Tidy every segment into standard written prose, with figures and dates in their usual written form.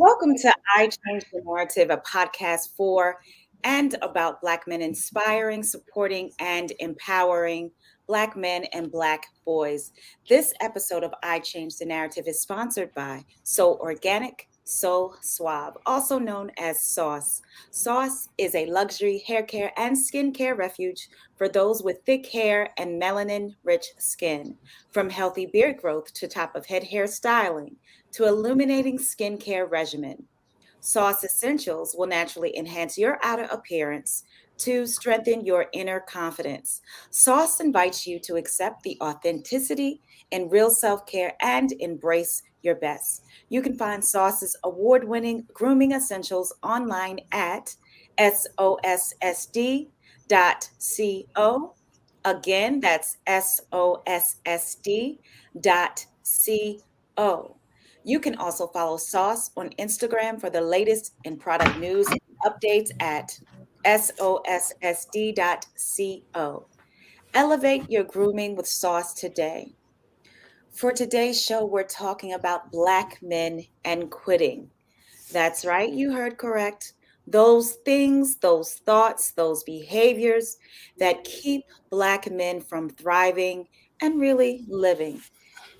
Welcome to I Change the Narrative, a podcast for and about Black men inspiring, supporting, and empowering Black men and Black boys. This episode of I Change the Narrative is sponsored by So Organic, So Suave, also known as Sauce. Sauce is a luxury hair care and skincare refuge for those with thick hair and melanin rich skin. From healthy beard growth to top of head hair styling to illuminating skincare regimen. Sauce Essentials will naturally enhance your outer appearance to strengthen your inner confidence. Sauce invites you to accept the authenticity and real self care and embrace your best. You can find Sauce's award winning grooming essentials online at sossd.co. Again, that's sossd.co. You can also follow Sauce on Instagram for the latest in product news and updates at sossd.co. Elevate your grooming with Sauce today. For today's show, we're talking about Black men and quitting. That's right, you heard correct. Those things, those thoughts, those behaviors that keep Black men from thriving and really living.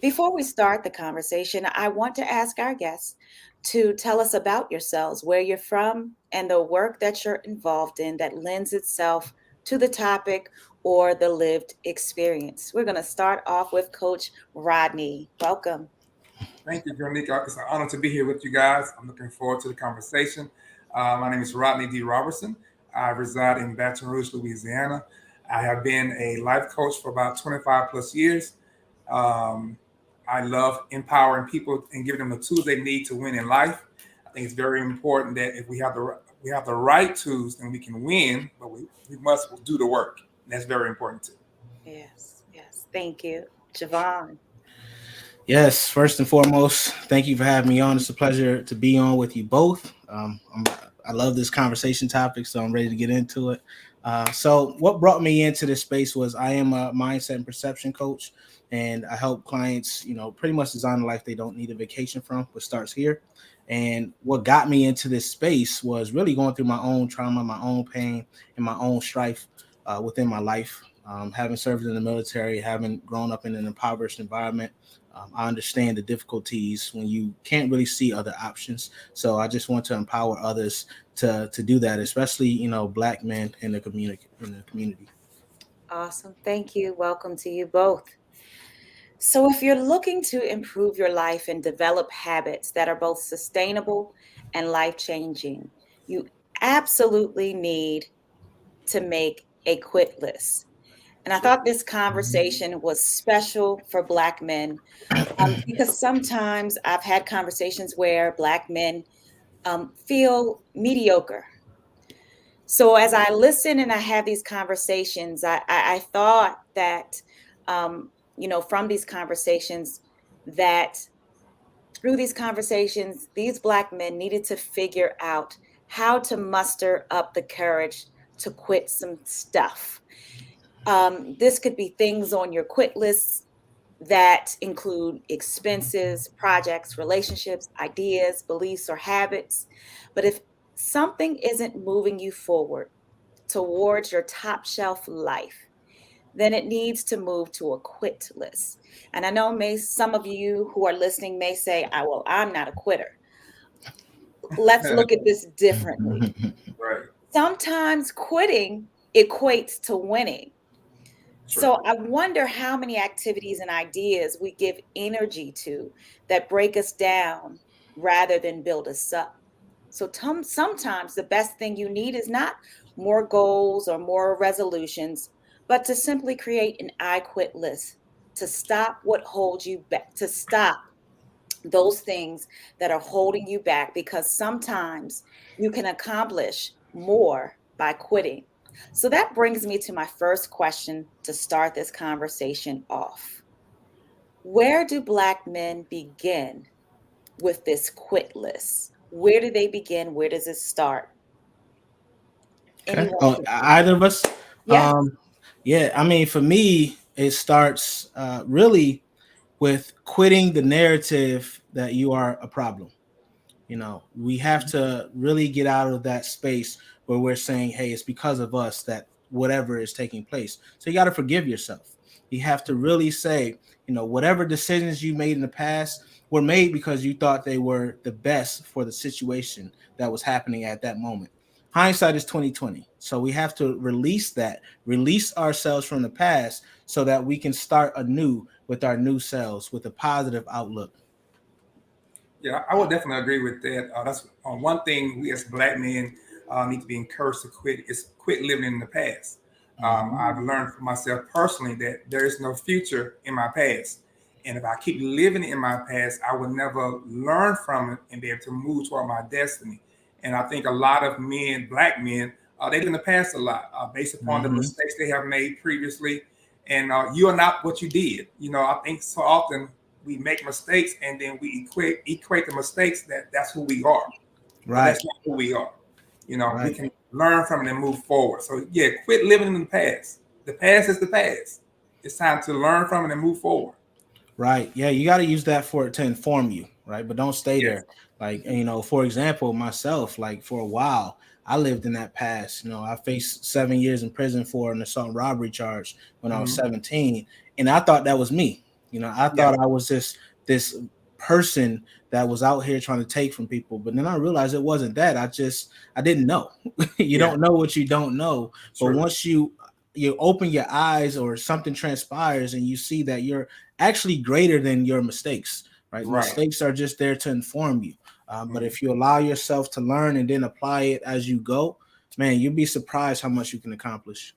Before we start the conversation, I want to ask our guests to tell us about yourselves, where you're from, and the work that you're involved in that lends itself to the topic or the lived experience. We're going to start off with Coach Rodney. Welcome. Thank you, Jonica. It's an honor to be here with you guys. I'm looking forward to the conversation. My name is Rodney D. Robertson. I reside in Baton Rouge, Louisiana. I have been a life coach for about 25 plus years. Um, I love empowering people and giving them the tools they need to win in life. I think it's very important that if we have the right tools, then we can win, but we must do the work. And that's very important too. Yes, yes. Thank you. Javon. Yes, first and foremost, thank you for having me on. It's a pleasure to be on with you both. I love this conversation topic, so I'm ready to get into it. So, what brought me into this space was I am a mindset and perception coach, and I help clients, pretty much design a life they don't need a vacation from, but starts here. And what got me into this space was really going through my own trauma, my own pain, and my own strife within my life. Having served in the military, having grown up in an impoverished environment, I understand the difficulties when you can't really see other options. So I just want to empower others to do that, especially Black men in the community. Awesome. Thank you. Welcome to you both. So, if you're looking to improve your life and develop habits that are both sustainable and life changing, you absolutely need to make a quit list. And I thought this conversation was special for Black men because sometimes I've had conversations where Black men feel mediocre. So as I listen and I have these conversations, I thought that, from these conversations, that through these conversations, these Black men needed to figure out how to muster up the courage to quit some stuff. This could be things on your quit list that include expenses, projects, relationships, ideas, beliefs, or habits. But if something isn't moving you forward towards your top shelf life, then it needs to move to a quit list. And I know some of you who are listening may say, well, I'm not a quitter. Let's look at this differently. Right. Sometimes quitting equates to winning. Sure. So I wonder how many activities and ideas we give energy to that break us down rather than build us up. So sometimes the best thing you need is not more goals or more resolutions, but to simply create an I quit list to stop what holds you back, to stop those things that are holding you back, because sometimes you can accomplish more by quitting. So that brings me to my first question to start this conversation off. Where do Black men begin with this quit list? Where do they begin? Where does it start? Okay. Anyone Oh, can speak. either of us. Yes. Yeah. I mean, for me, it starts really with quitting the narrative that you are a problem. We have to really get out of that space where we're saying, hey, it's because of us that whatever is taking place. So you got to forgive yourself. You have to really say, whatever decisions you made in the past were made because you thought they were the best for the situation that was happening at that moment. Hindsight is 2020. So we have to release ourselves from the past so that we can start anew with our new selves with a positive outlook. Yeah, I would definitely agree with that. That's one thing we as black men need to be encouraged to quit is quit living in the past. I've Mm-hmm. learned for myself personally that there is no future in my past. And if I keep living in my past, I will never learn from it and be able to move toward my destiny. And I think a lot of men, black men, they live in the past a lot based upon the Mm-hmm. mistakes they have made previously. And you are not what you did. I think so often we make mistakes and then we equate the mistakes that's who we are, but Right, that's not who we are. We right. can learn from it and move forward. So yeah, quit living in the past. The past is the past. It's time to learn from it and move forward. Right. Yeah, you got to use that for it to inform you, right? But don't stay Yes. there. Like, for example, myself, like for a while, I lived in that past. I faced 7 years in prison for an assault and robbery charge when I was Hmm. 17, and I thought that was me. I Yeah. thought I was this person that was out here trying to take from people, but then I realized it wasn't that. I didn't know. You Yeah. don't know what you don't know, but True. once you open your eyes or something transpires and you see that you're actually greater than your mistakes, right? Right. Mistakes are just there to inform you. But Mhm. if you allow yourself to learn and then apply it as you go, man, you'll be surprised how much you can accomplish.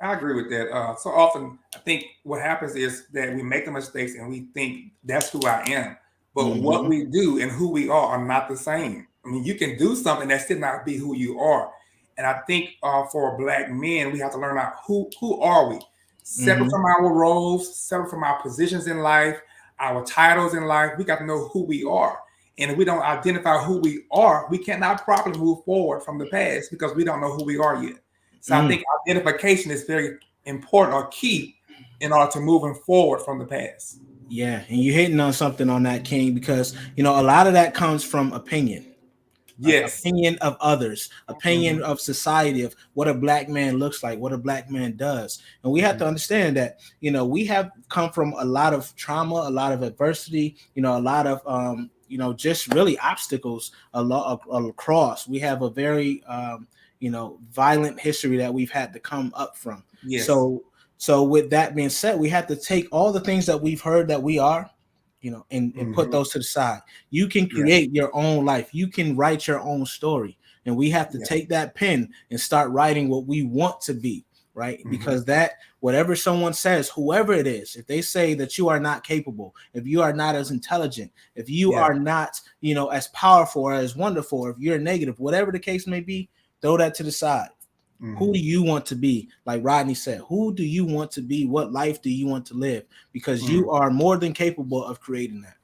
I agree with that. So often, I think what happens is that we make the mistakes and we think that's who I am. But what Hmm. we do and who we are not the same. I mean, you can do something that still not be who you are. And I think for black men, we have to learn out who are we, separate Hmm. from our roles, separate from our positions in life, our titles in life. We got to know who we are. And if we don't identify who we are, we cannot properly move forward from the past because we don't know who we are yet. So I Mm. think identification is very important or key in order to moving forward from the past. Yeah, and you're hitting on something on that, King, because a lot of that comes from opinion. Right? Yes. Opinion of others, opinion Hmm. of society of what a black man looks like, what a black man does. And we have Hmm. to understand that, we have come from a lot of trauma, a lot of adversity, a lot of, just really obstacles a lot across. We have a very, violent history that we've had to come up from. Yes. So with that being said, we have to take all the things that we've heard that we are, and put Hmm. those to the side. You can Yeah. create your own life. You can write your own story. And we have to Yeah. take that pen and start writing what we want to be, right? Hmm. Because that, whatever someone says, whoever it is, if they say that you are not capable, if you are not as intelligent, if you Yeah. are not, as powerful or as wonderful, or if you're negative, whatever the case may be, throw that to the side. Who Hmm. do you want to be? Like Rodney said, who do you want to be? What life do you want to live? Because Hmm. you are more than capable of creating that.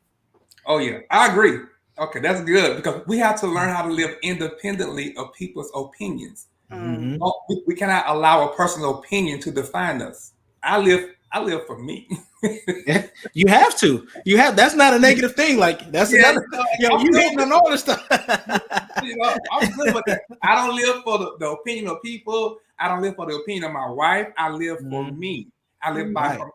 Oh yeah, I agree. Okay, that's good because we have to learn how to live independently of people's opinions. Mm. Mm-hmm. We cannot allow a personal opinion to define us. I live for me. Yeah, you have to. You have. That's not a negative thing. Like that's Yeah, another. I'm You good hitting with on all this stuff. I'm good with that. I don't live for the opinion of people. I don't live for the opinion of my wife. I live for Mhm. me. I live by Mm. Right.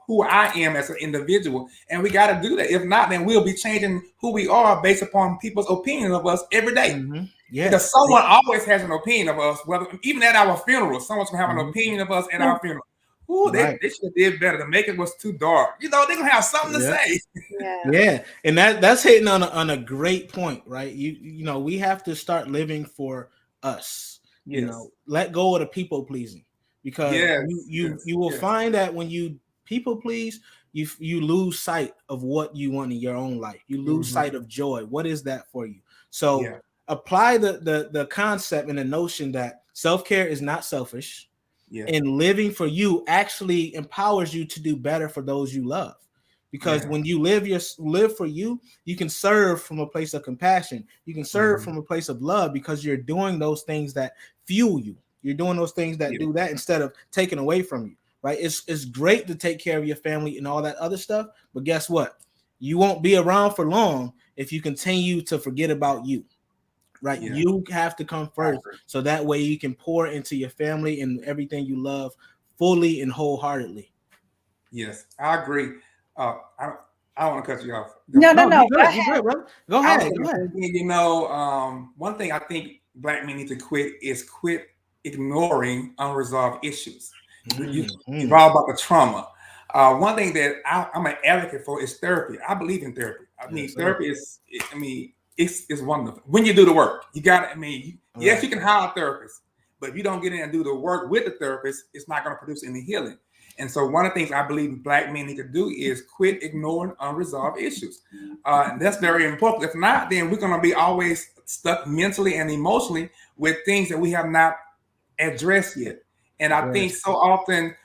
who I am as an individual, and we got to do that. If not, then we'll be changing who we are based upon people's opinion of us every day. Mm-hmm. Yeah. Because someone always has an opinion of us, whether even at our funeral, someone's gonna have an Mhm. opinion of us at our funeral. Ooh, Right. they should have did better. The makeup was too dark. They're gonna have something to Yeah. say. Yeah. Yeah. And that's hitting on a great point, right? We have to start living for us. Yes. Let go of the people pleasing, because Yes. you Yes. will Yes. find that when you people please, you lose sight of what you want in your own life. You lose Hmm. sight of joy. What is that for you? So Yeah. apply the concept and the notion that self-care is not selfish, Yeah. and living for you actually empowers you to do better for those you love. Because Yeah. when you live for you, you can serve from a place of compassion. You can serve Hmm. from a place of love because you're doing those things that fuel you. You're doing those things that Yeah. do that instead of taking away from you. Right? It's great to take care of your family and all that other stuff, but guess what? You won't be around for long if you continue to forget about you. Right, Yeah, you have to come I first, agree. so that way you can pour into your family and everything you love fully and wholeheartedly. Yes, I agree. I don't, I don't want to cut you off. No, no, No, no. you Go good. You good, bro. Go I was ahead. going Go to say, ahead. one thing I think black men need to quit is quit ignoring unresolved issues. You're Mm-hmm. all about the trauma. One thing that I'm an advocate for is therapy. I believe in therapy. I Yes, mean, sir. therapy is, I mean, it's wonderful. When you do the work, you got to, I mean, yes, Right. you can hire a therapist, but if you don't get in and do the work with the therapist, it's not going to produce any healing. And so, one of the things I believe black men need to do is quit ignoring unresolved issues. And that's very important. If not, then we're going to be always stuck mentally and emotionally with things that we have not addressed yet. And I think Yes. so often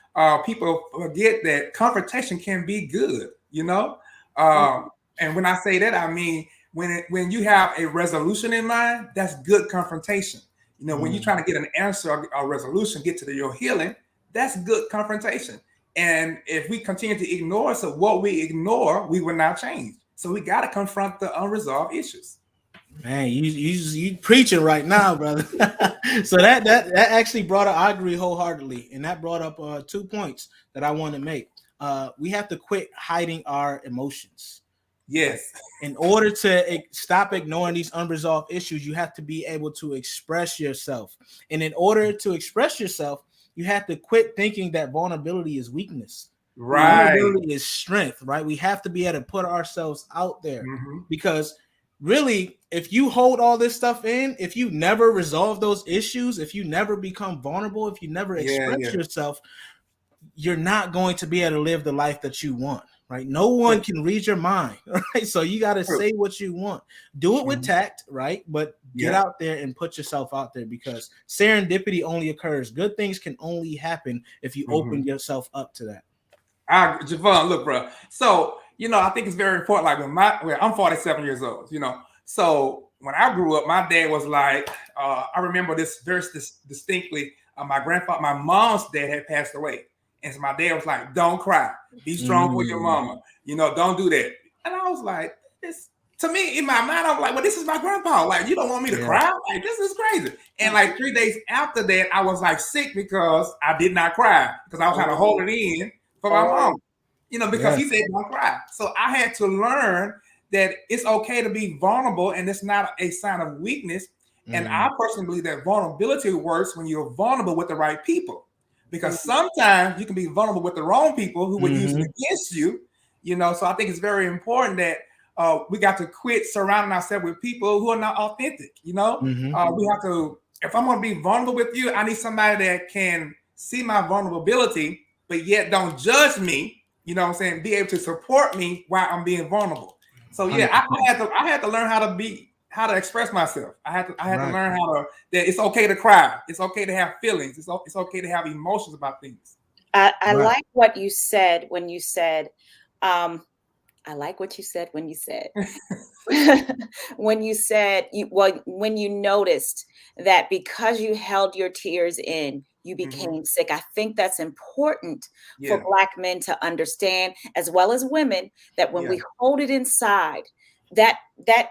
people forget that confrontation can be good, you know? Um, and when I say that, I mean, when you have a resolution in mind, that's good confrontation. You know, when you're Mm. trying to get an answer, a resolution, get to your healing, that's good confrontation. And if we continue to ignore, so what we ignore, we will not change. So we got to confront the unresolved issues. Man, you preaching right now, brother. So that actually brought up. I agree wholeheartedly, and that brought up 2 points that I want to make. We have to quit hiding our emotions. Right? Yes. In order to stop ignoring these unresolved issues, you have to be able to express yourself. And in order to express yourself, you have to quit thinking that vulnerability is weakness. Right. Vulnerability is strength, right? We have to be able to put ourselves out there, Hmm. because really, if you hold all this stuff in, if you never resolve those issues, if you never become vulnerable, if you never Yeah, express yeah. yourself, you're not going to be able to live the life that you want, right? No one True. can read your mind, right? So you got to True. say what you want. Do it with Mhm. tact, right? But get Yeah. out there and put yourself out there, because serendipity only occurs. Good things can only happen if you Hmm. open yourself up to that. Javon, look, bro. So, I think it's very important. Like I'm 47 years old, So when I grew up, my dad was like, I remember this very distinctly. My mom's dad had passed away. And so my dad was like, don't cry. Be strong for your Mm, mama. Don't do that. And I was like, this, to me, in my mind, I'm like, well, this is my grandpa. Like, you don't want me to yeah. cry? Like, this is crazy. And like 3 days after that, I was like sick because I did not cry because I was trying to hold Oh, it in for my oh, mom, because he Yes. said don't cry. So I had to learn that it's okay to be vulnerable and it's not a sign of weakness. And Mm, I personally believe that vulnerability works when you're vulnerable with the right people. mm, Because sometimes you can be vulnerable with the wrong people who would use it mm-hmm. against you, So I think it's very important that we got to quit surrounding ourselves with people who are not authentic, Mm-hmm. We have to, if I'm going to be vulnerable with you, I need somebody that can see my vulnerability, but yet don't judge me, what I'm saying, be able to support me while I'm being vulnerable. So yeah, I, 100%. I had to I had to learn how to express myself. I had to Right. learn that it's okay to cry. It's okay to have feelings. It's okay to have emotions about things. I Right. like what you said when you said, um, I like what you said when you said, when you said, when you noticed that because you held your tears in, you Hmm. became sick. I think that's important for Yeah, Black men to understand, as well as women, that when yeah, we hold it inside, that that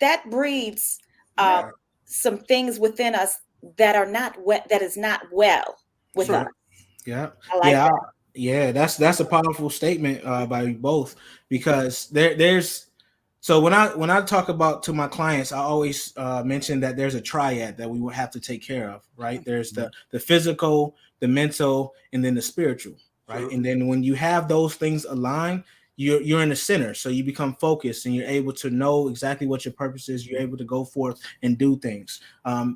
that breeds uh, yeah. some things within us that are not that is not well with us. Yeah. Yeah. I like Yeah. that. Yeah. That's a powerful statement by you both, because there's so when I talk about to my clients, I always mention that there's a triad that we will have to take care of, right? There's Mhm. the physical, the mental, and then the spiritual, right? True. And then when you have those things aligned, you're in the center, so you become focused and you're able to know exactly what your purpose is. You're able to go forth and do things.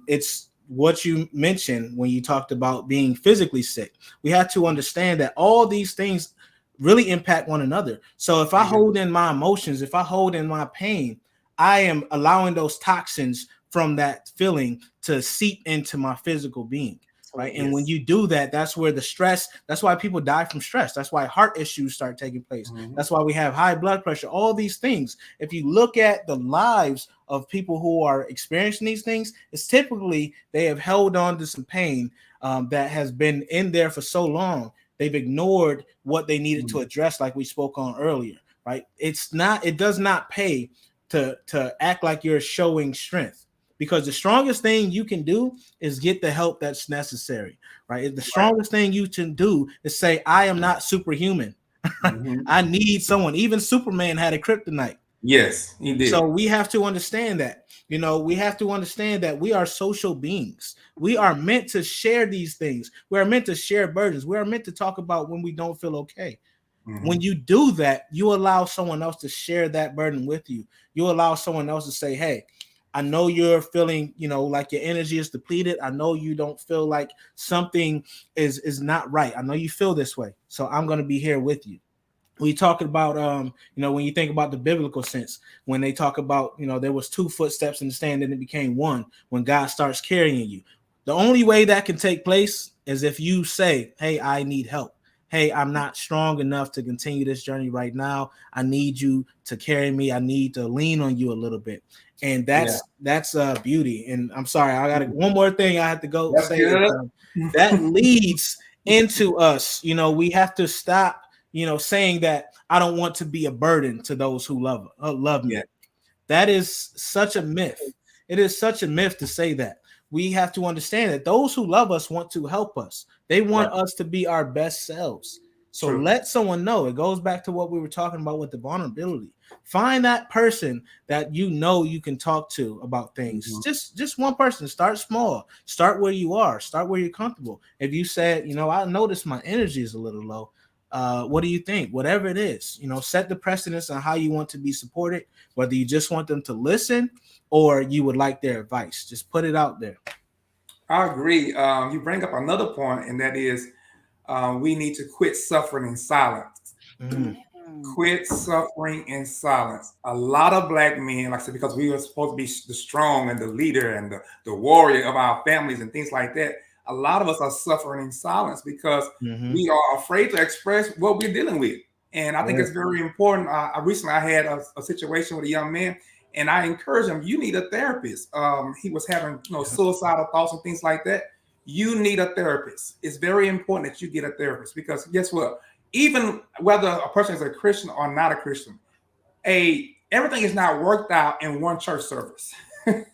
It's what you mentioned when you talked about being physically sick. We have to understand that all these things really impact one another. So if I Yeah. hold in my emotions, if I hold in my pain, I am allowing those toxins from that feeling to seep into my physical being. Right. Absolutely. And when Yes. you do that, that's where the stress, that's why people die from stress. That's why heart issues start taking place. Hmm. That's why we have high blood pressure, all these things. If you look at the lives of people who are experiencing these things, it's typically they have held on to some pain that has been in there for so long. They've ignored what they needed to address, like we spoke on earlier. right? It does not pay to act like you're showing strength, because the strongest thing you can do is get the help that's necessary, right? The Right. strongest thing you can do is say, I am not superhuman. Hmm. I need someone. Even Superman had a kryptonite. Yes, he So did. we have to understand that. We have to understand that we are social beings. We are meant to share these things. We are meant to share burdens. We are meant to talk about when we don't feel okay. When Hmm. you do that, you allow someone else to share that burden with you. You allow someone else to say, hey, I know you're feeling, like your energy is depleted. I know you don't feel like something is not right. I know you feel this way. So I'm going to be here with you. We talk about when you think about the biblical sense, when they talk about, there was two footsteps in the stand and it became one, when God starts carrying you. The only way that can take place is if you say, hey, I need help. Hey, I'm not strong enough to continue this journey right now. I need you to carry me. I need to lean on you a little bit. And Yeah, that's beauty. And I'm sorry, I got one more thing I have to go that's say is, good. that leads into us. We have to stop, saying that I don't want to be a burden to those who love Yeah. me. That is such a myth. It is such a myth to say that. We have to understand that those who love us want to help us. They Right. want us to be our best selves. So True. let someone know. It goes back to what we were talking about with the vulnerability. Find that person that you can talk to about things. Hmm. Just one person. Start small. Start where you are. Start where you're comfortable. If you said, I noticed my energy is a little low. What do you think? Whatever it is, set the precedence on how you want to be supported, whether you just want them to listen or you would like their advice. Just put it out there. I agree. You bring up another point, and that is we need to quit suffering in silence. Mm, Mm. Quit suffering in silence. A lot of black men, like I said, because we were supposed to be the strong and the leader and the warrior of our families and things like that. A lot of us are suffering in silence because mm-hmm. we are afraid to express what we're dealing with. And I think Right. it's very important. I had a situation with a young man, and I encouraged him. You need a therapist. He was having Yeah. suicidal thoughts and things like that. You need a therapist. It's very important that you get a therapist because guess what? Even whether a person is a Christian or not a Christian, everything is not worked out in one church service. Say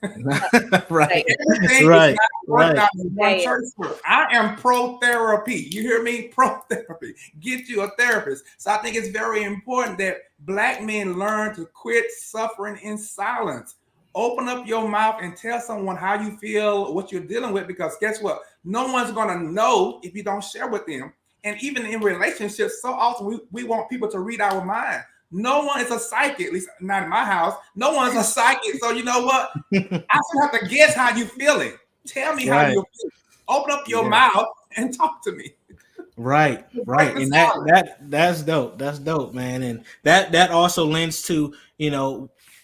Right. it. Everything is Right. not worked Right. out in one Say it. church service. I am pro therapy. You hear me? Pro therapy. Get you a therapist. So I think it's very important that black men learn to quit suffering in silence. Open up your mouth and tell someone how you feel, what you're dealing with, because guess what? No one's going to know if you don't share with them. And even in relationships, so often we want people to read our mind. No one is a psychic, at least not in my house. No one's a psychic. So you know what? I should have to guess how you feeling. Tell me how Right. you feel. Open up your Yeah. mouth and talk to me. Right, Break right, the and that silence. that that's dope. That's dope, man, and that also lends to,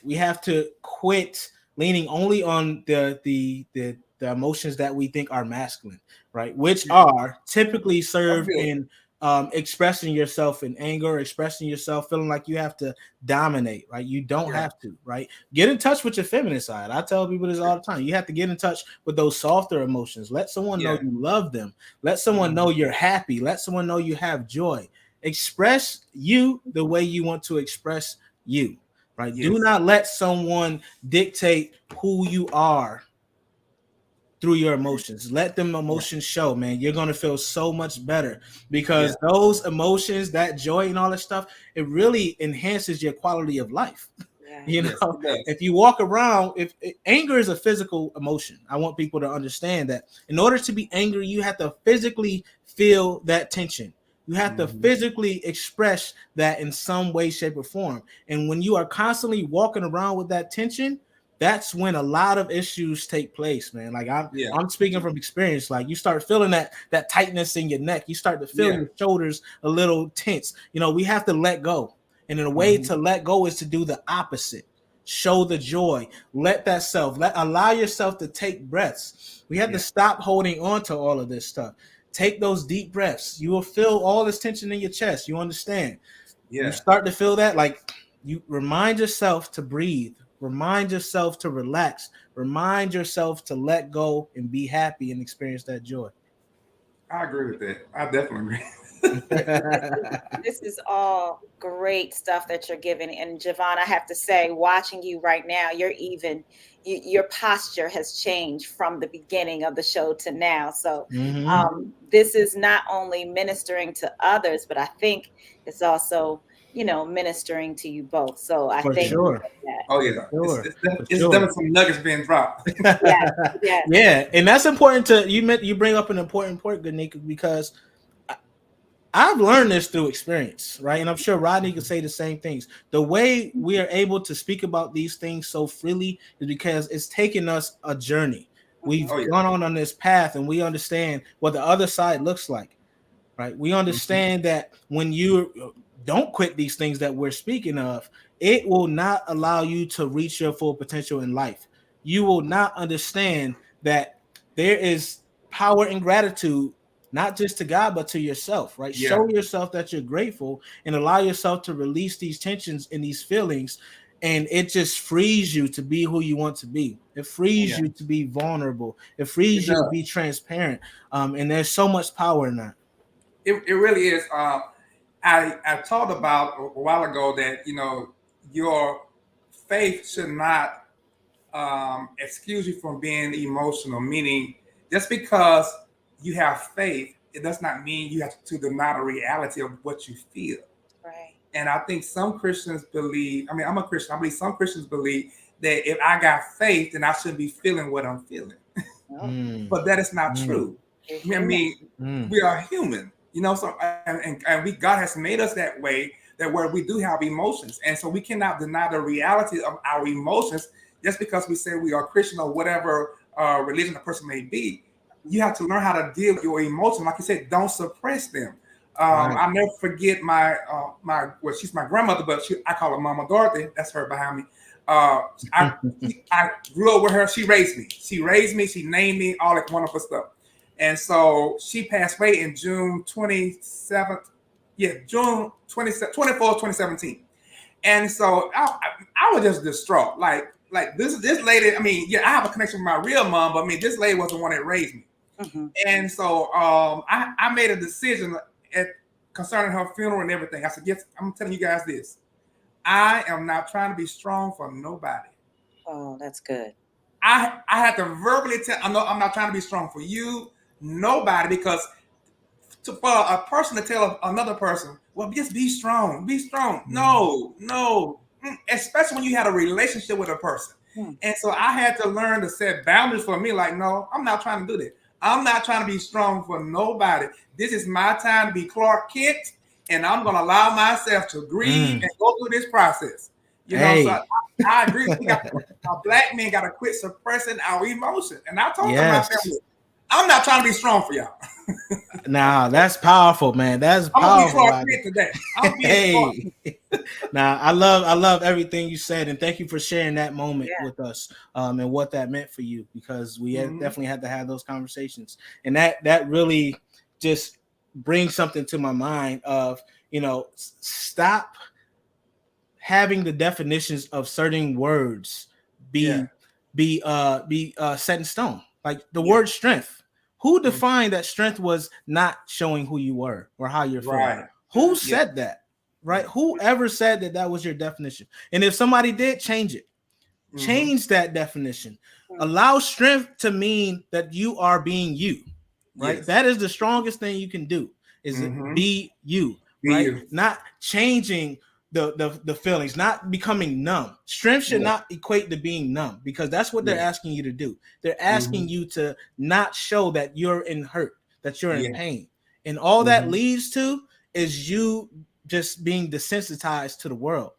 we have to quit leaning only on the emotions that we think are masculine, right? Which are typically That's served good. in expressing yourself in anger, expressing yourself, feeling like you have to dominate, right? You don't Yeah, have to, right? Get in touch with your feminine side. I tell people this all the time. You have to get in touch with those softer emotions. Let someone know yeah. you love them. Let someone know Mhm. you're happy. Let someone know you have joy. Express you the way you want to express you, right? Do Yes, not let someone dictate who you are through your emotions. Let them yeah, emotions show, man. You're gonna feel so much better yeah. because those emotions, that joy and all that stuff, it really enhances your quality of life. You Yes. Yes, know, it does. if you walk around, if anger is a physical emotion, I want people to understand that in order to be angry, you have to physically feel that tension. You have to Mhm. physically express that in some way, shape, or form. And when you are constantly walking around with that tension, that's when a lot of issues take place, man. Like I'm Yeah, I'm speaking from experience. Like you start feeling that tightness in your neck. You start to feel yeah. your shoulders a little tense. We have to let go. And a way Mhm. to let go is to do the opposite. Show the joy. Let that allow yourself to take breaths. We have to Yeah, stop holding on to all of this stuff. Take those deep breaths. You will feel all this tension in your chest. You understand? You yeah. start to feel that, like, you remind yourself to breathe, remind yourself to relax, remind yourself to let go and be happy and experience that joy. I agree with that. I definitely agree. This is all great stuff that you're giving. And Javon, I have to say, watching you right now, your posture has changed from the beginning of the show to now. So Hmm. this is not only ministering to others, but I think it's also, ministering to you both. So I For thank Yeah. you sure. for that. Oh For yeah. sure. For It's sure. definitely some nuggets being dropped. Yes, yes, Yeah, and that's important to you bring up an important point, good Nick, because I've learned this through experience, right? And I'm sure Rodney could say the same things. The way we are able to speak about these things so freely is because it's taken us a journey. hmm We've Oh yeah. gone on this path and we understand what the other side looks like, right? We Mhm. understand that when you don't quit these things that we're speaking of, it will not allow you to reach your full potential in life. You will not understand that there is power in gratitude, not just to God, but to yourself, right? Yeah. Show yourself that you're grateful and allow yourself to release these tensions and these feelings. And it just frees you to be who you want to be. It frees Yeah. you to be vulnerable. It It frees you to does. be transparent. And there's so much power in that. It really is. I talked about a while ago that your faith should not excuse you from being emotional. Meaning, just because you have faith, it does not mean you have to deny the reality of what you feel. right. And I think some Christians believe. I mean, I'm a Christian. I believe some Christians believe that if I got faith, then I shouldn't be feeling what I'm feeling. No, Mm, But that is not mm, true. you're I human. mean, mm. we are human, so and we God has made us that way, that where we do have emotions, and so we cannot deny the reality of our emotions just because we say we are Christian or whatever religion a person may be. You have to learn how to deal with your emotions. Like you said, don't suppress them. Right. I'll never forget well, she's my grandmother, but I call her Mama Dorothy. That's her behind me. Uh, I grew up with her. She raised me. She raised me. She named me, all that wonderful stuff. And so she passed away in June 27th. Yeah, June 24th, 2017. And so I was just distraught. Like this lady, I mean, yeah, I have a connection with my real mom, but I mean, this lady was the one that raised me. hmm And so I made a decision at, concerning her funeral and everything. I said, yes, I'm telling you guys this. I am not trying to be strong for nobody. Oh, that's good. I had to verbally tell. I'm not trying to be strong for you, nobody, because for a person to tell another person, well, just be strong, be strong. Mm, No, no, especially when you had a relationship with a person. Hmm. And so I had to learn to set boundaries for me. Like, no, I'm not trying to do that. I'm not trying to be strong for nobody. This is my time to be Clark Kent, and I'm going to allow myself to grieve mm. and go through this process. So Hey, I agree. Our black men got to quit suppressing our emotions. And I told them my yes. family, I'm not trying to be strong for y'all. Now that's powerful, man. That's I'm gonna be powerful, Clark Rodney. Kent today. I'm being Clark. Hey, now I love everything you said, and thank you for sharing that moment Yeah. with us, and what that meant for you, because we Mm-hmm. definitely had to have those conversations, and that really just brings something to my mind of stop having the definitions of certain words Yeah. be set in stone. Like the Yeah. word strength. Who Mm-hmm. defined that strength was not showing who you were or how you're feeling? Right. Who Yeah. said that? Right? Yeah. Whoever said that that was your definition? And if somebody did, change it. Mm-hmm. Change that definition. Hmm. Allow strength to mean that you are being you, right? Yes. That is the strongest thing you can do, is Mm-hmm. be you, Be right? you. Not changing the feelings, not becoming numb. Strength should Yeah. not equate to being numb, because that's what they're Yeah. asking you to do. They're Mm-hmm. asking you to not show that you're in hurt, that you're in Yeah. pain. And all that Mm-hmm. leads to is you just being desensitized to the world.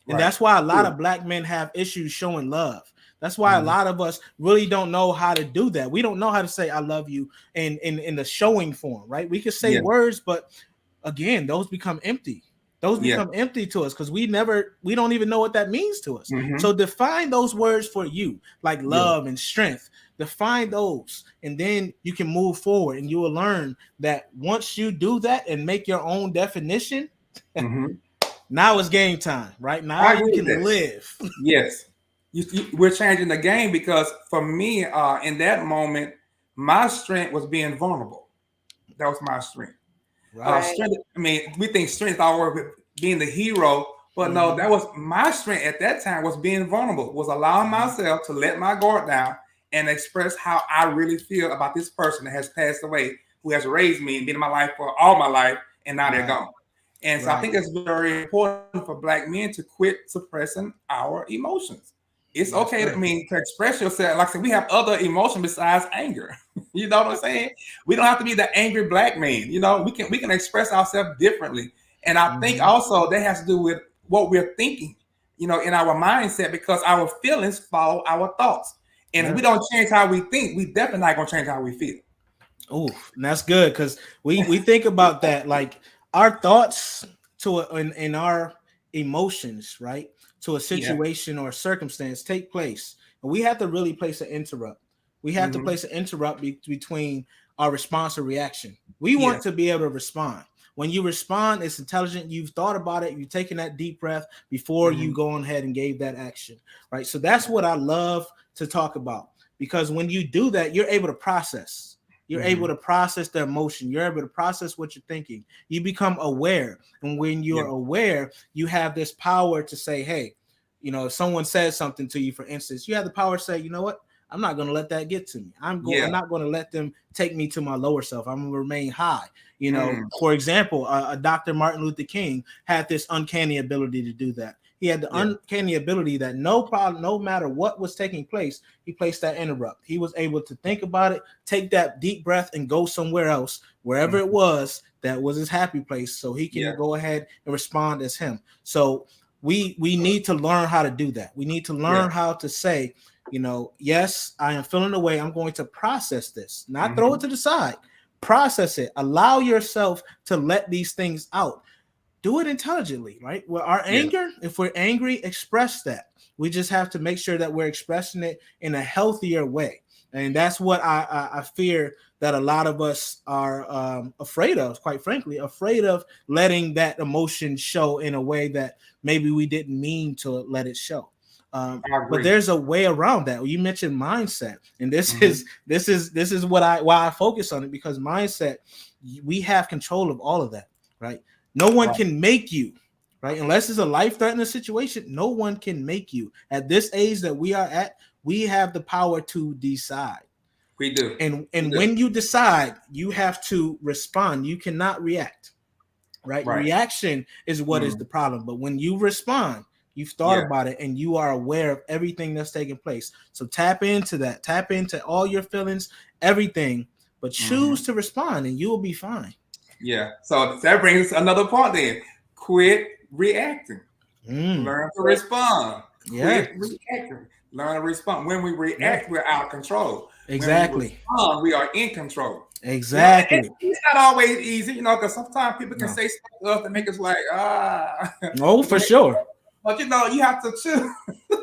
And Right. that's why a lot True. of black men have issues showing love. That's why a Mm-hmm. lot of us really don't know how to do that. We don't know how to say I love you in the showing form, right? We can say Yeah. words, but again, those become empty. Those Yeah. become empty to us because we don't even know what that means to us. Mm-hmm. So define those words for you, like Yeah. love and strength. Define those, and then you can move forward, and you will learn that once you do that and make your own definition, Mm-hmm. now it's game time, right? Now I you agree with can that. live. Yes. We're changing the game because for me, in that moment, my strength was being vulnerable. That was my strength. Right. Right. Strength. I mean, we think strength is our with being the hero, but no, Hmm. that was my strength at that time was being vulnerable, was allowing Hmm. myself to let my guard down and express how I really feel about this person that has passed away, who has raised me and been in my life for all my life, and now they're Right. gone. And so I Right. think it's very important for Black men to quit suppressing our emotions. It's Yes, okay, I sir. mean, to express yourself. Like I said, we have other emotions besides anger. You know what I'm saying? We don't have to be the angry Black man. You know, we can express ourselves differently. And I think Hmm. also that has to do with what we're thinking, in our mindset, because our feelings follow our thoughts. And if we Yes. don't change how we think, we definitely not gonna change how we feel. Oh, and that's good because we think about that like our thoughts in our emotions, right? To a Yeah. situation or a circumstance take place, and we have to really place an interrupt. We have to Hmm. place an interrupt between our response or reaction. We want Yes. to be able to respond. When you respond, it's intelligent. You've thought about it. You've taken that deep breath before you Hmm. go on ahead and gave that action, right? So that's what I love to talk about because when you do that, you're able to process. You're able Hmm. to process the emotion. You're able to process what you're thinking. You become aware. And when you're Yeah. aware, you have this power to say, hey, if someone says something to you, for instance, you have the power to say, you know what? I'm not going to let that get to me. I'm Yeah. not going to let them take me to my lower self. I'm going to remain high. Mm. For example, a Dr. Martin Luther King had this uncanny ability to do that. He had the Yeah. uncanny ability that no problem, no matter what was taking place, he placed that interrupt. He was able to think about it, take that deep breath, and go somewhere else, wherever Mm. it was that was his happy place, so he can Yeah. go ahead and respond as him. So we need to learn how to do that. We need to Yeah. learn how to say, yes, I am feeling the way. I'm going to process this, not throw it Hmm. to the side. Process it. Allow yourself to let these things out. Do it intelligently, right? Well, our Yeah. anger, if we're angry, express that. We just have to make sure that we're expressing it in a healthier way. And that's what I fear that a lot of us are afraid of, quite frankly, afraid of letting that emotion show in a way that maybe we didn't mean to let it show. I But agree. there's a way around that. You mentioned mindset, and this Hmm. is why I focus on it because mindset, we have control of all of that, right? No one Right. can make you, right? Unless it's a life-threatening situation, no one can make you. At this age that we are at, we have the power to decide. We do. We And do. when you decide, you have to respond. You cannot react, right? Right. Reaction is what is Mm. the problem. But when you respond, you've thought Yeah. about it and you are aware of everything that's taking place. So tap into that. Tap into all your feelings, everything, but choose Hmm. to respond and you will be fine. Yeah. So that brings us another part then. Quit reacting. Mm, Learn to respond. Quit yes, reacting. Learn to respond. When we yes, react, we're out of control. When we exactly. respond, we are in control. Exactly. It's not always easy, because sometimes people can No. say stuff to us that make us like, Oh, for sure. but you have to chill.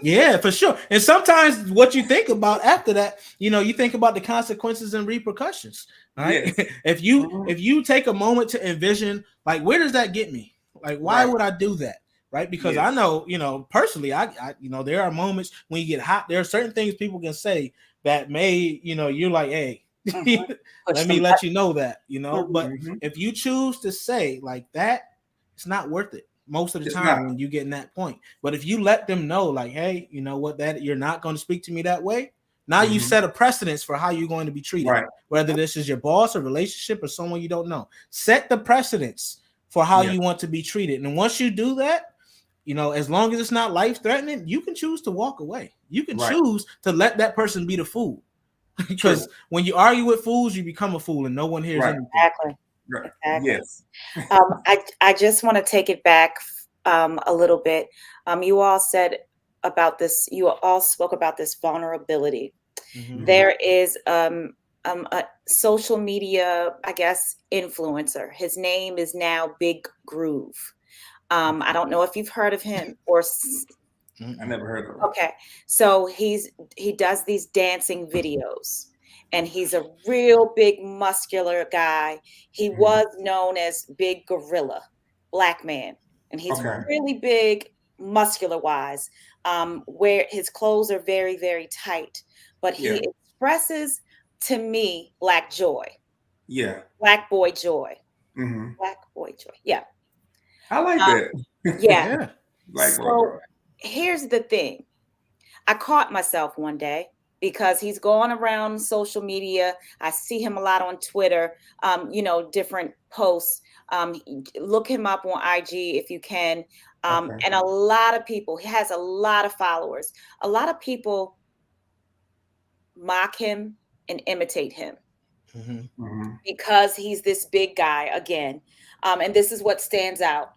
Yeah, for sure. And sometimes what you think about after that, you think about the consequences and repercussions. Right. Yes. Mhm. If you take a moment to envision, like, where does that get me? Like, why Right. would I do that? Right. Because I Yes. know, personally, there are moments when you get hot. There are certain things people can say that may, you're like, hey, Mhm. Push let them me back. let you know that, Mhm. but Hmm. if you choose to say like that, it's not worth it most of the It's time not. when you get in that point. But if you let them know, like, hey, you know what, that you're not going to speak to me that way, now you Hmm. set a precedence for how you're going to be treated, Right. whether this is your boss, a relationship, or someone you don't know. Set the precedence for how Yeah. you want to be treated. And once you do that, as long as it's not life threatening, you can choose to walk away. You can Right. choose to let that person be the fool. Because True. when you argue with fools, you become a fool and no one hears Right. anything. Exactly. Right. Exactly. Yes. I just want to take it back a little bit. You all said about this. You all spoke about this vulnerability. Hmm. Hmm. There is a social media, I guess, influencer. His name is now Big Groove. I don't know if you've heard of him or I Mm-mm. never heard of them. okay. So he does these dancing videos and he's a real big muscular guy. He Mhm. was known as Big Gorilla, black man, and he's Okay. really big muscular wise. Where his clothes are very very tight, but Yeah. he expresses to me black joy, Yeah. black boy joy. Hmm. Black boy joy. Yeah. I like Uh, that. yeah. Yeah. Like boy So joy. here's the thing. I caught myself one day because he's going around social media. I see him a lot on Twitter, different posts. Look him up on IG if you can. Okay. And a lot of people, he has a lot of followers. A lot of people mock him and imitate him Hmm. Hmm. because he's this big guy again. And this is what stands out.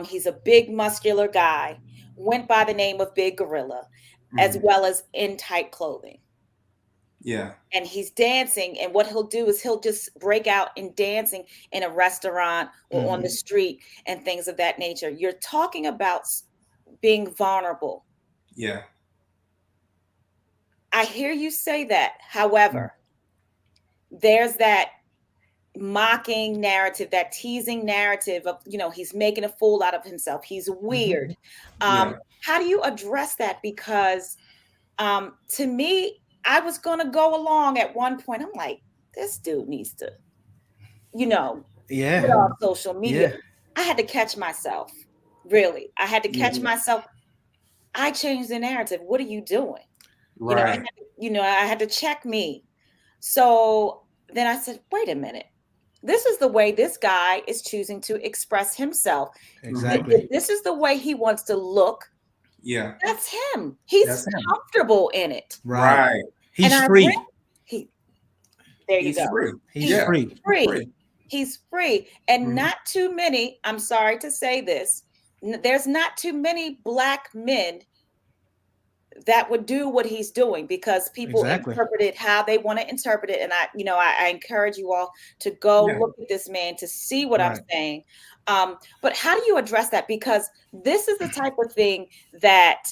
He's a big, muscular guy, went by the name of Big Gorilla, as Hmm. well as in tight clothing. Yeah. And he's dancing. And what he'll do is he'll just break out in dancing in a restaurant or on the Hmm. street and things of that nature. You're talking about being vulnerable. Yeah. I hear you say that. However, there's that mocking narrative, that teasing narrative of, he's making a fool out of himself. He's Hmm. weird. Yeah. How do you address that? Because to me, I was going to go along at one point. I'm like, this dude needs to, you know, get Yeah. off social media. Yeah. I had to catch myself. Really. I had to Yeah. catch myself. I changed the narrative. What are you doing? Right. I had to check me. So then I said, wait a minute. This is the way this guy is choosing to express himself. Hmm. Exactly. If this is the way he wants to look, Yeah. that's him. He's That's him. comfortable in it. Right. Right. And He's I free. he there you He's go. free. He's He's Yeah. free. He's free. free. He's free. And Hmm. not too many, I'm sorry to say this, there's not too many black men that would do what he's doing because people Exactly. interpret it how they want to interpret it. And I encourage you all to go Yeah. look at this man to see what I'm Right. saying. But how do you address that? Because this is the type of thing that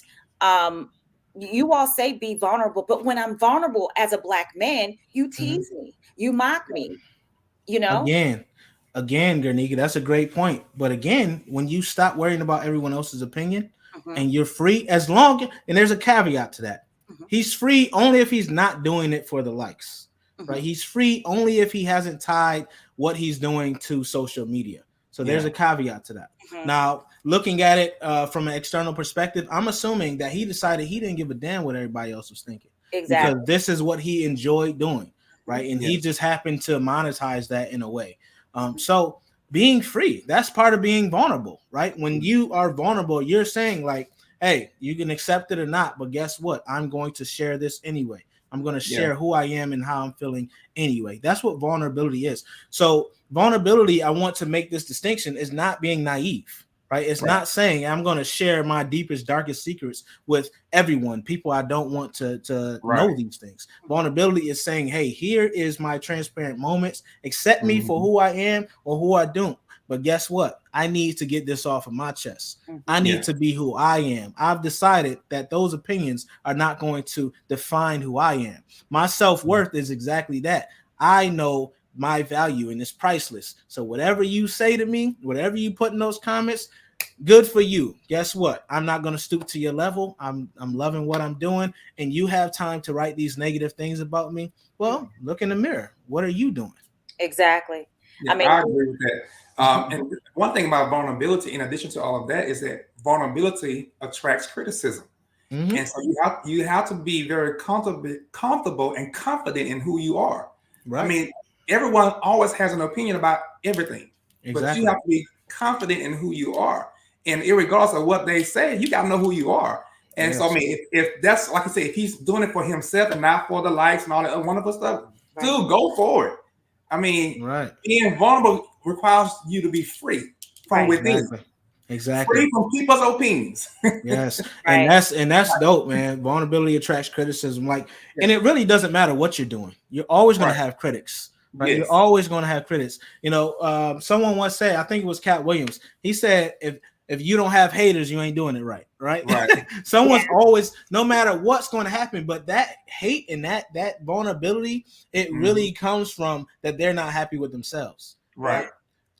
um, you all say be vulnerable, but when I'm vulnerable as a black man, you Hmm. tease me, you mock me, you know? Again, Garnica, that's a great point. But again, when you stop worrying about everyone else's opinion Mhm, and you're free, as long and there's a caveat to that. mhm, He's free only if he's not doing it for the likes, right? mhm, He's free only if he hasn't tied what he's doing to social media. So there's Yeah. a caveat to that. mhm. Now, looking at it from an external perspective, I'm assuming that he decided he didn't give a damn what everybody else was thinking because Exactly. this is what he enjoyed doing, Mhm, right? And Yeah. he just happened to monetize that in a way. So being free, that's part of being vulnerable, right? When you are vulnerable, you're saying like, hey, you can accept it or not, but guess what? I'm going to share this anyway. I'm going to Yeah. share who I am and how I'm feeling anyway. That's what vulnerability is. So vulnerability, I want to make this distinction, is not being naive, right? It's Right. not saying I'm going to share my deepest, darkest secrets with everyone, people I don't want to Right. know these things. Vulnerability is saying, hey, here is my transparent moments. Accept me for Hmm. who I am or who I don't. But guess what? I need to get this off of my chest. I mhm, need Yeah. to be who I am. I've decided that those opinions are not going to define who I am. My self worth is exactly that. I know my value and it's priceless. So whatever you say to me, whatever you put in those comments, good for you. Guess what? I'm not going to stoop to your level. I'm loving what I'm doing, and you have time to write these negative things about me. mhm. Well, look in the mirror. What are you doing? Exactly. I Yeah, mean, I agree with that. And one thing about vulnerability, in addition to all of that, is that vulnerability attracts criticism. Hmm. And so you have to be very comfortable and confident in who you are. I Right. mean, everyone always has an opinion about everything, but you Exactly. have to be confident in who you are. And regardless of what they say, you got to know who you are. And so, I Yes. mean, if that's like I say, if he's doing it for himself and not for the likes and all that other wonderful stuff, right, dude, go for it. I mean, Right. being vulnerable requires you to be free from right, within, Exactly. Exactly. free from people's opinions. Yes, and right, that's dope, man. Vulnerability attracts criticism, like, Yeah, and it really doesn't matter what you're doing. You're always going to right. have critics, right? You're Yes. always going to have critics. Someone once said, I think it was Cat Williams. He said, if you don't have haters, you ain't doing it right, right? Right. yeah, Someone's always, no matter what's going to happen, but that hate and that vulnerability, it Hmm. really comes from that they're not happy with themselves, yeah, right? Right.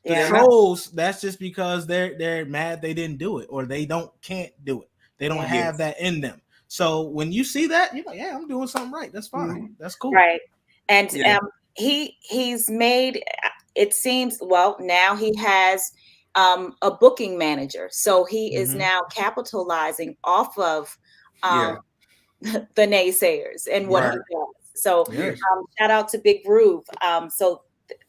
The Yeah. yeah, And that, trolls, that's just because they're mad they didn't do it or they can't do it. They don't yeah, have yes. that in them. So when you see that, you're like, yeah, I'm doing something right. That's fine. Mhm. That's cool. right. And Yeah. he's made. it seems, well, now he has a booking manager. So he is Mm-hmm. now capitalizing off of Yeah. um, the naysayers and what he Right. does. So Yeah. Yes. shout out to Big Groove.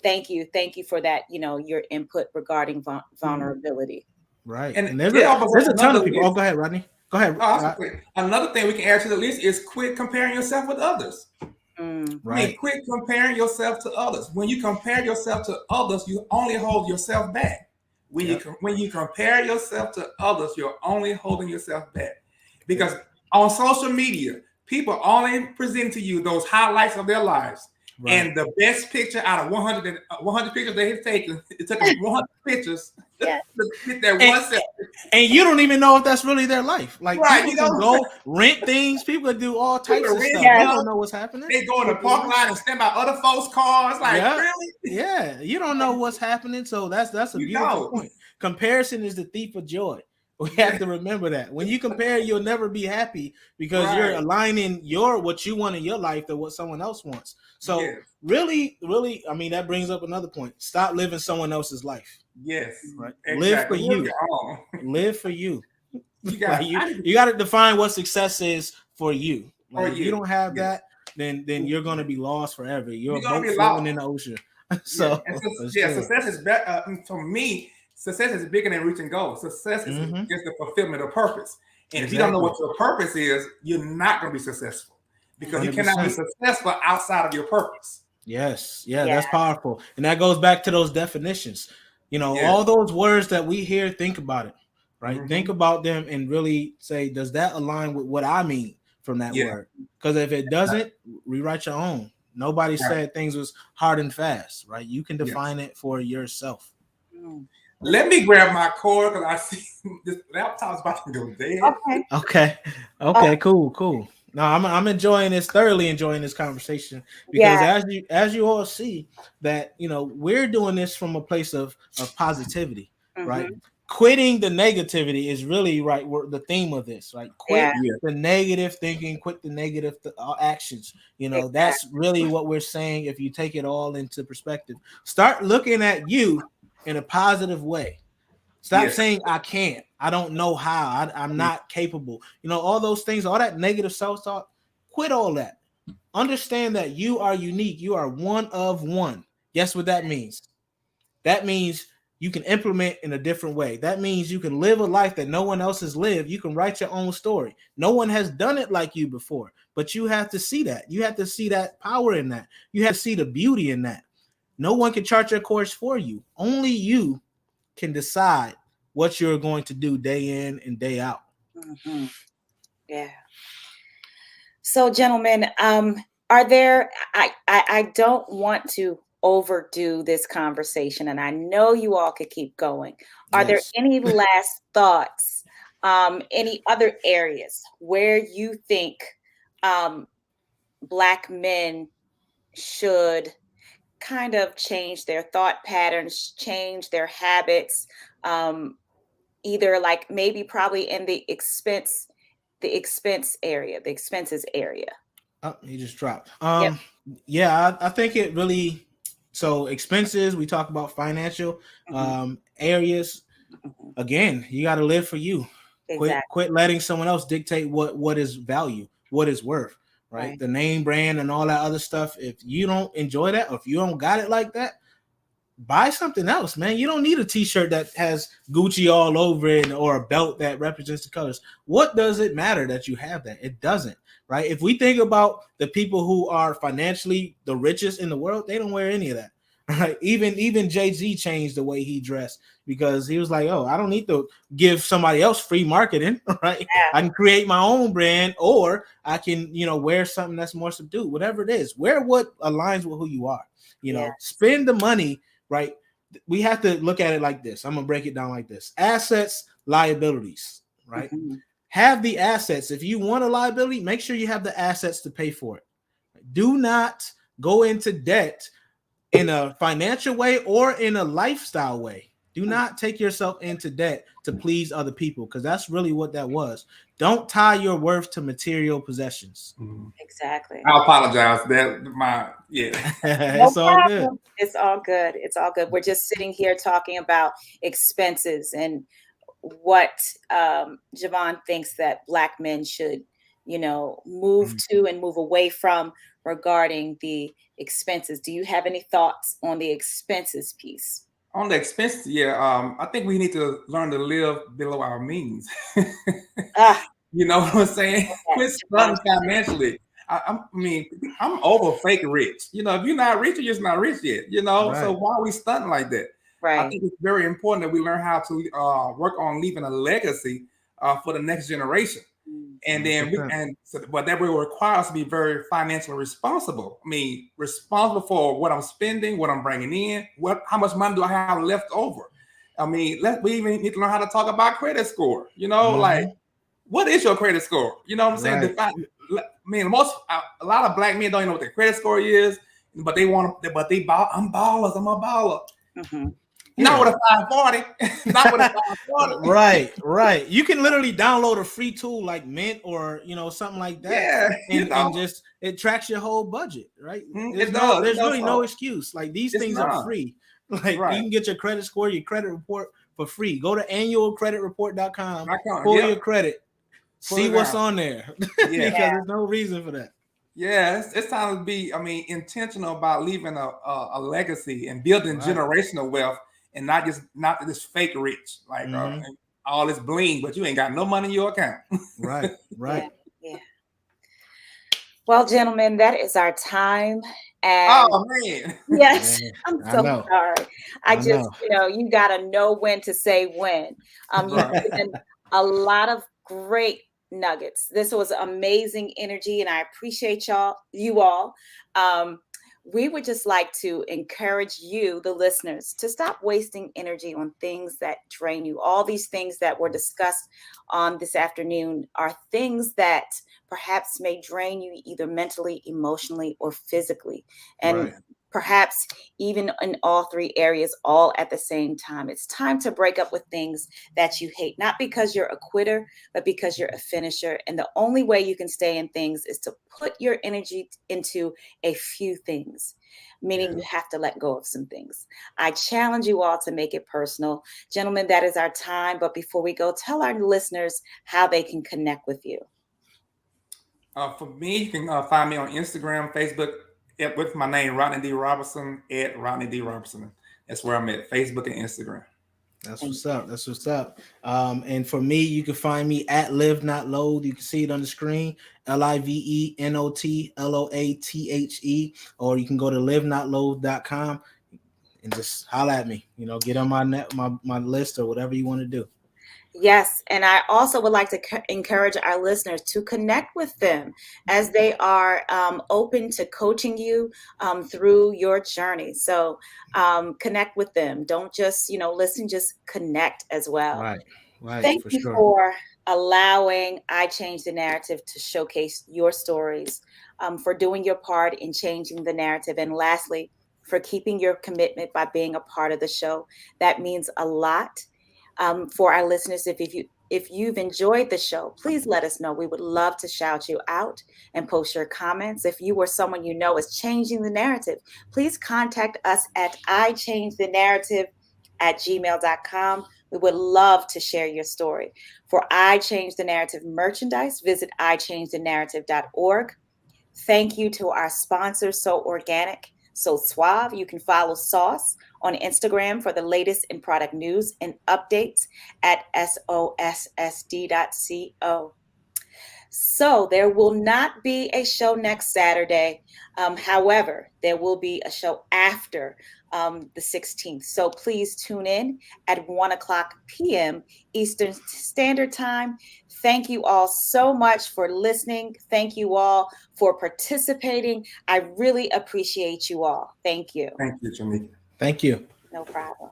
Thank you for that. Your input regarding Mhm. vulnerability. Right. And And it offers there's up a ton another of people. Oh, list. go ahead, Rodney. Go ahead. Oh, that's okay. Another thing we can add to the list is quit comparing yourself with others. Mm, I mean, Right. quit comparing yourself to others. When you compare yourself to others, you only hold yourself back. Yep. When you compare yourself to others, you're only holding yourself back. Yep. Because on social media, people only present to you those highlights of their lives. Right. And the best picture out of 100 pictures they have taken, it took them 100 pictures yeah. to get that And, one selfie. and you don't even know if that's really their life. Like Right, people you know can what I'm saying? go rent things. People can do all People types of rent stuff. You Yes. don't stuff. know what's happening. They go in the They parking do. lot and stand by other folks' cars. Like, Yeah. really? Yeah. You don't know what's happening. So that's a You beautiful know. point. Comparison is the thief of joy. We have Yeah. to remember that. When you compare, you'll never be happy because you're Right. aligning what you want in your life to what someone else wants. So Yes. really, really, I mean, that brings up another point. Stop living someone else's life. Yes. Right? Live for Exactly. Live you. your own. Live for you. You Like got. I need to, you got to define what success is for you. for Like if you you. don't have Yes. that, then you're gonna be lost forever. You're a You're gonna boat be floating lost. in the ocean. Yeah. So And for yeah, sure. success is better for me. Success is bigger than reaching goals. Success is Mm-hmm. is the fulfillment of purpose. And if you don't know Exactly. what your purpose is, you're not going to be successful because you cannot be 100%. successful outside of your purpose. Yes. Yeah, Yeah. that's powerful. And that goes back to those definitions. Yes. All those words that we hear, think about it. Right? Think Hmm. about them and really say, does that align with what I mean from that Yeah. word? Because if it doesn't, rewrite your own. Nobody Right. said things was hard and fast, right? You can Yes. define it for yourself. Mm. Let me grab my cord because I see this laptop's about to go dead. Okay. Okay. Uh, Okay, cool. No, I'm enjoying this, thoroughly enjoying this conversation because yeah. as you all see that, we're doing this from a place of positivity, right? Hmm. Quitting the negativity is really right the theme of this, right? Yeah. Quit Yeah. the negative thinking, quit the negative actions. That's Exactly. really what we're saying if you take it all into perspective. Start looking at you in a positive way. Stop Yes. saying I can't. I don't know how. I'm not capable. All those things, all that negative self-talk, quit all that. Understand that you are unique. You are one of one. Guess what that means? That means you can implement in a different way. That means you can live a life that no one else has lived. You can write your own story. No one has done it like you before, but you have to see that. You have to see that power in that. You have to see the beauty in that. No one can chart your course for you. Only you can decide what you're going to do day in and day out. Hmm. Yeah. So, gentlemen, are there? I don't want to overdo this conversation, and I know you all could keep going. Are there Yes. any last thoughts? Any other areas where you think um, Black men should kind of change their thought patterns, change their habits, either like maybe probably in the expenses area. Oh, he just dropped. Yep. Yeah, I think it really. So expenses. We talk about financial Mhm, areas. mhm. Again, you got to live for you. Exactly. Quit letting someone else dictate what is value, what is worth. Right, Right. the name brand and all that other stuff. If you don't enjoy that, or if you don't got it like that, buy something else, man. You don't need a t-shirt that has Gucci all over it or a belt that represents the colors. What does it matter that you have that? It doesn't, right? If we think about the people who are financially the richest in the world, they don't wear any of that. Right? Even Jay-Z changed the way he dressed because he was like, "Oh, I don't need to give somebody else free marketing, right? Yeah. I can create my own brand or I can, wear something that's more subdued. Whatever it is, wear what aligns with who you are. Yeah. Spend the money, right? We have to look at it like this. I'm gonna break it down like this: assets, liabilities, right? Mhm. Have the assets. If you want a liability, make sure you have the assets to pay for it. Do not go into debt in a financial way or in a lifestyle way. Do not take yourself into debt to please other people, because that's really what that was. Don't tie your worth to material possessions. Exactly. I apologize. No It's all good. problem. It's all good. It's all good. We're just sitting here talking about expenses and what Javon thinks that Black men should, move to and move away from regarding the expenses. Do you have any thoughts on the expenses piece? On the expenses, I think we need to learn to live below our means. Ah, You know what I'm saying? Quit Javon. stunting financially. I'm over fake rich. If you're not rich, you're just not rich yet. Right. So why are we stunting like that? I Right. think it's very important that we learn how to work on leaving a legacy for the next generation. And then but that will require us to be very financially responsible. Responsible for what I'm spending, what I'm bringing in, how much money do I have left over. We even need to learn how to talk about credit score. Like, what is your credit score? You know what I'm saying? A lot of Black men don't even know what their credit score is, but I'm ballers. I'm a baller. Mm-hmm. Not with a 540. Not with a 540. Right. You can literally download a free tool like Mint or something like that. Yeah, and just it tracks your whole budget, right? There's really no excuse. Like, these things are free. Like, you can get your credit score, your credit report for free. Go to annualcreditreport.com, pull your credit, see what's on there. Because there's no reason for that. Yeah, it's time to be, intentional about leaving a legacy and building generational wealth, and not this fake rich, like all this bling, but you ain't got no money in your account. Right. Yeah. Well, gentlemen, that is our time. And oh man, yes, I'm so sorry. I just, know. You gotta know when to say when. You've given a lot of great nuggets. This was amazing energy, and I appreciate you all. We would just like to encourage you, the listeners, to stop wasting energy on things that drain you. All these things that were discussed on this afternoon are things that perhaps may drain you either mentally, emotionally, or physically. And perhaps even in all three areas, all at the same time. It's time to break up with things that you hate, not because you're a quitter, but because you're a finisher. And the only way you can stay in things is to put your energy into a few things, meaning you have to let go of some things. I challenge you all to make it personal. Gentlemen, that is our time. But before we go, tell our listeners how they can connect with you. For me, you can find me on Instagram, Facebook, with my name, Rodney D. Robertson, at Rodney D. Robertson. That's where I'm at, Facebook and Instagram. That's what's up. And for me, you can find me at Live Not Loathe. You can see it on the screen, LiveNotLoathe, or you can go to livenotloathe.com and just holler at me. Get on my list or whatever you want to do. Yes, and I also would like to encourage our listeners to connect with them as they are open to coaching you through your journey. So connect with them. Don't just listen, just connect as well. Right. Thank you for allowing I Change the Narrative to showcase your stories, for doing your part in changing the narrative, and lastly, for keeping your commitment by being a part of the show. That means a lot. For our listeners, if you've enjoyed the show, please let us know. We would love to shout you out and post your comments. If you or someone you know is changing the narrative, please contact us at iChangeTheNarrative@gmail.com. We would love to share your story. For I Change the Narrative merchandise, visit iChangeTheNarrative.org. Thank you to our sponsors, So Organic, So Suave. You can follow Sauce on Instagram for the latest in product news and updates at sossd.co. So there will not be a show next Saturday. However, there will be a show after the 16th. So please tune in at 1:00 p.m. Eastern Standard Time. Thank you all so much for listening. Thank you all for participating. I really appreciate you all. Thank you. Thank you, Jamaica. Thank you. No problem.